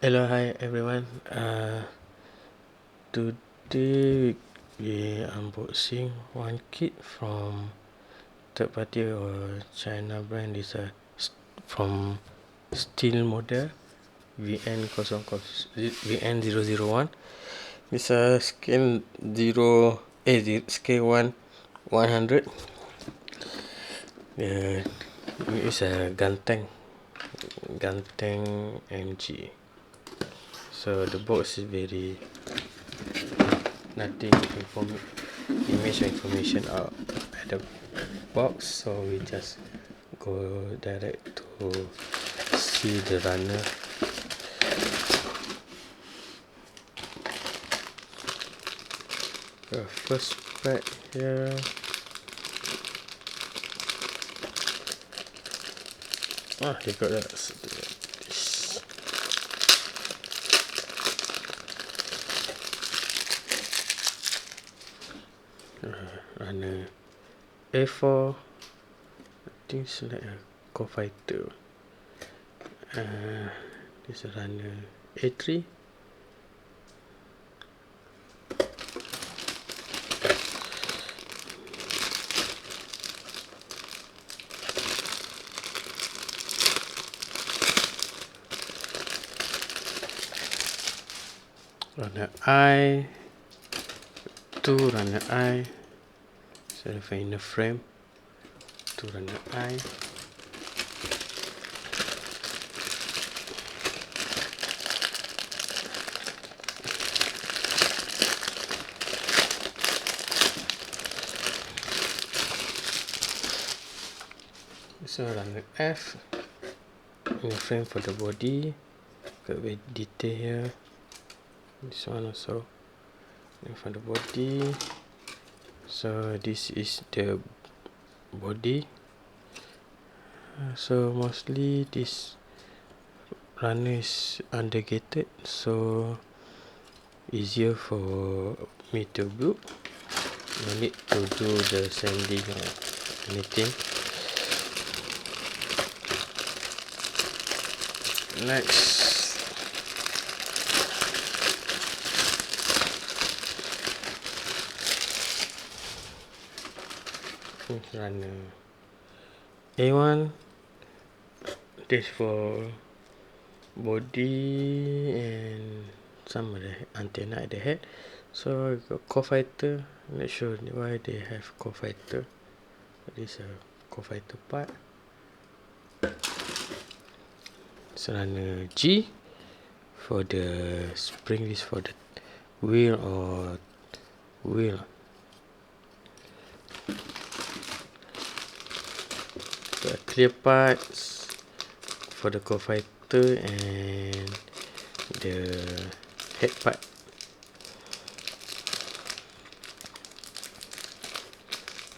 Hello, hi everyone. Today we unboxing one kit from third party or China brand. This from steel model VN001. It's a scale scale 100. It's a Guntank MG. So the box is very nothing image or information out at the box, so we just go direct to see the runner. The first pack here. They got this runner A4. I think it's like a co-fighter. This runner A3. Runner I. Two runner I. So if in the frame, two runner I. So runner F in the frame for the body. Got very detail here. This one also for the body. So this is the body. So mostly this runner is undergated, so easier for me to build. No need to do the sanding or anything. Next, runner A1. This for body and some of the antenna at the head. So I got co-fighter. Not sure why they have co-fighter. This is a co-fighter part. So runner G for the spring. Is for the wheel or wheel. The clear parts for the co-fighter and the head part.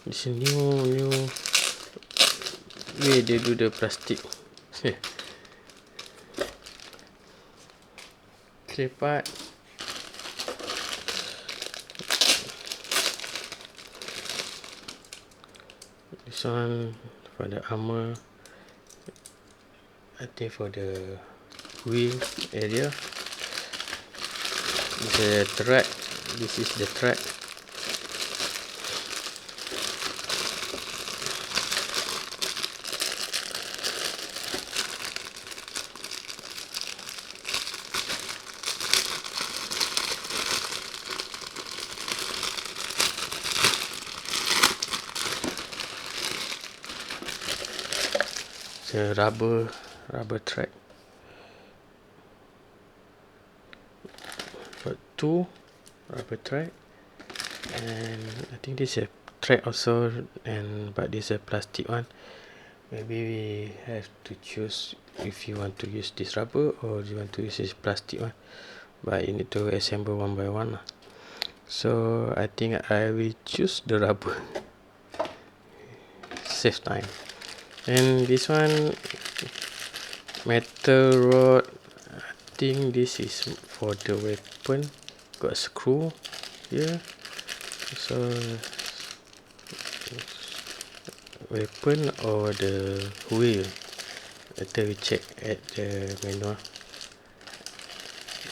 This is new way they do the plastic. Clear part. This one for the armor. I think for the wheel area. The track. This is the track. The rubber track. Got two rubber track, and I think this is a track also, but this is a plastic one. Maybe we have to choose if you want to use this rubber or you want to use this plastic one, but you need to assemble one by one. So I think I will choose the rubber. Save time. And this one, metal rod. I think this is for the weapon. Got a screw here. So weapon or the wheel. Later we check at the manual.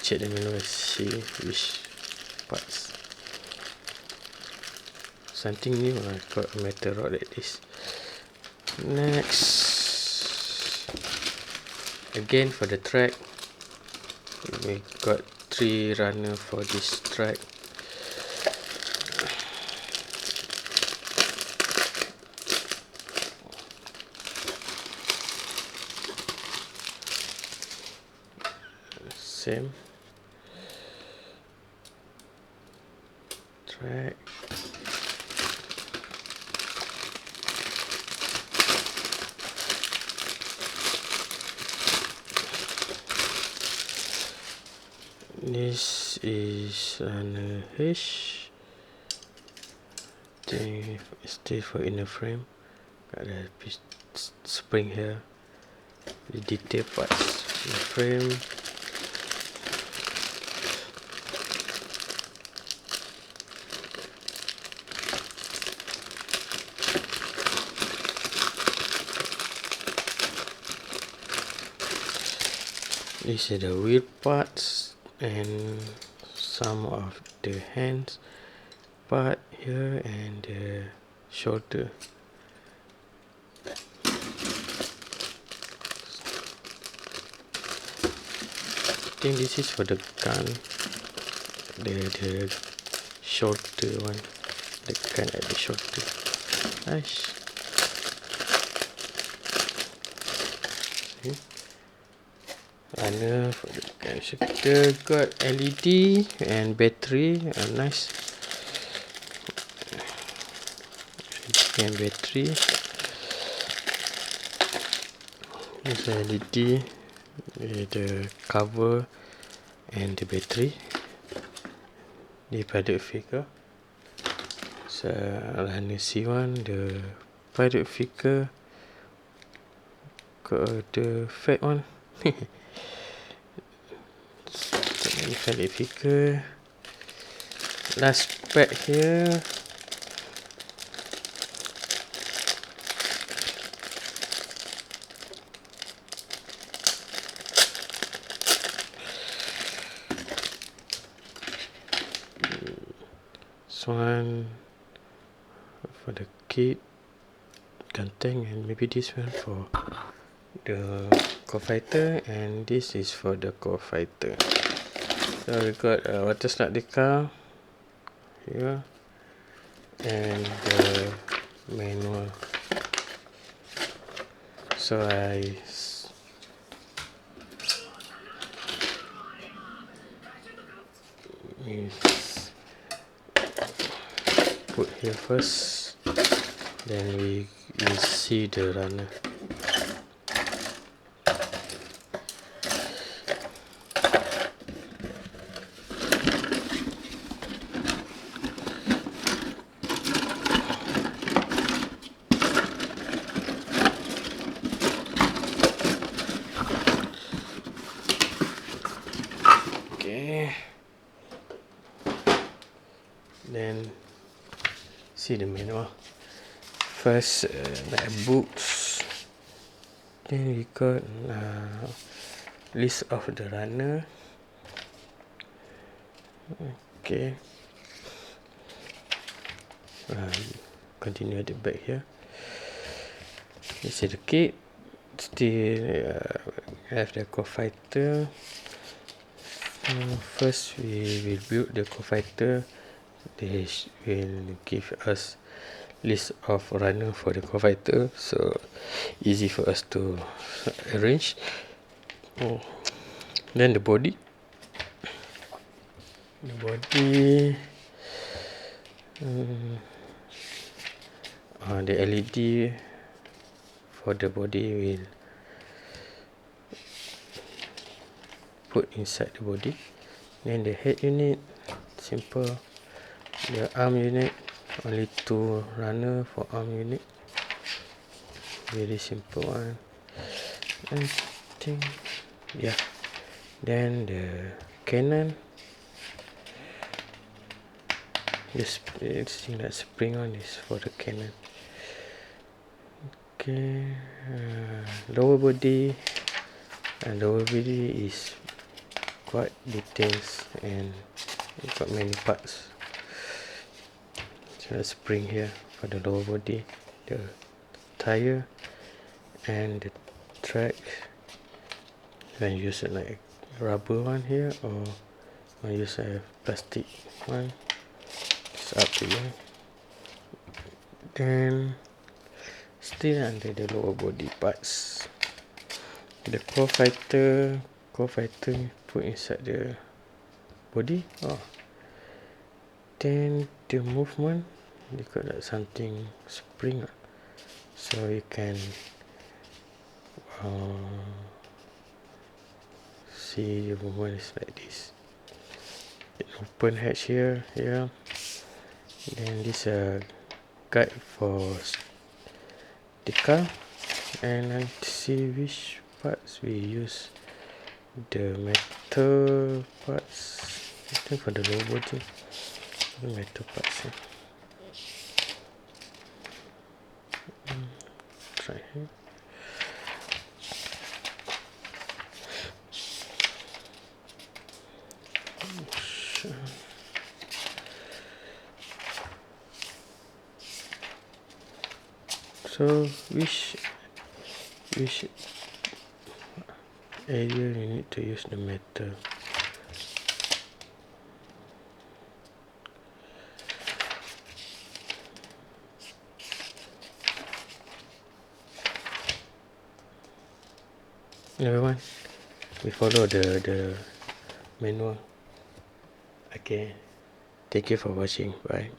check the manual and see which parts. Something new, I got a metal rod like this. Next, again for the track, we got 3 runner for this track. Same track. This is an H. Think still for inner frame. Got a spring here. The detail parts in the frame. These are the wheel parts and some of the hands part here and the shoulder. I think this is for the gun, the shoulder one, the gun at the shoulder. Nice. See? Runner for the gun shooter, got LED and battery, nice. And battery. This LED, the cover and the battery. The pilot figure. So runner C1, the pilot figure. Got the fat one. Pilot figure. Last pack here. This one for the kit, Guntank, and maybe this one for the core fighter, and this is for the core fighter. So we got a water slide decal here and the manual. So I put here first, then we see the runner. Okay, then see the manual first, like books. Then we got list of the runner. Okay, continue at the back here. This is the kit. Still have the core fighter. First we will build the core fighter. They will give us list of runner for the core fighter, so easy for us to arrange. Then the body. The LED for the body will put inside the body. Then the head unit, simple. The arm unit, only 2 runner for arm unit, very simple one. I think, yeah. Then the cannon, this thing that spring on is for the cannon. Okay, lower body, and lower body is quite details and it got many parts. So a spring here for the lower body, the tire and the track. You can use it like a rubber one here, or I use a plastic one. It's up to you. Then still under the lower body parts, the core fighter put inside the body. Then the movement, you got like something spring, so you can see the movement is like this. An open hatch here. Then this guide for the car, and let's see which parts we use. The metal parts, I think for the lower body, the metal parts here. Try here. So which area you need to use the metal? Everyone, we follow the manual. Okay, thank you for watching. Bye.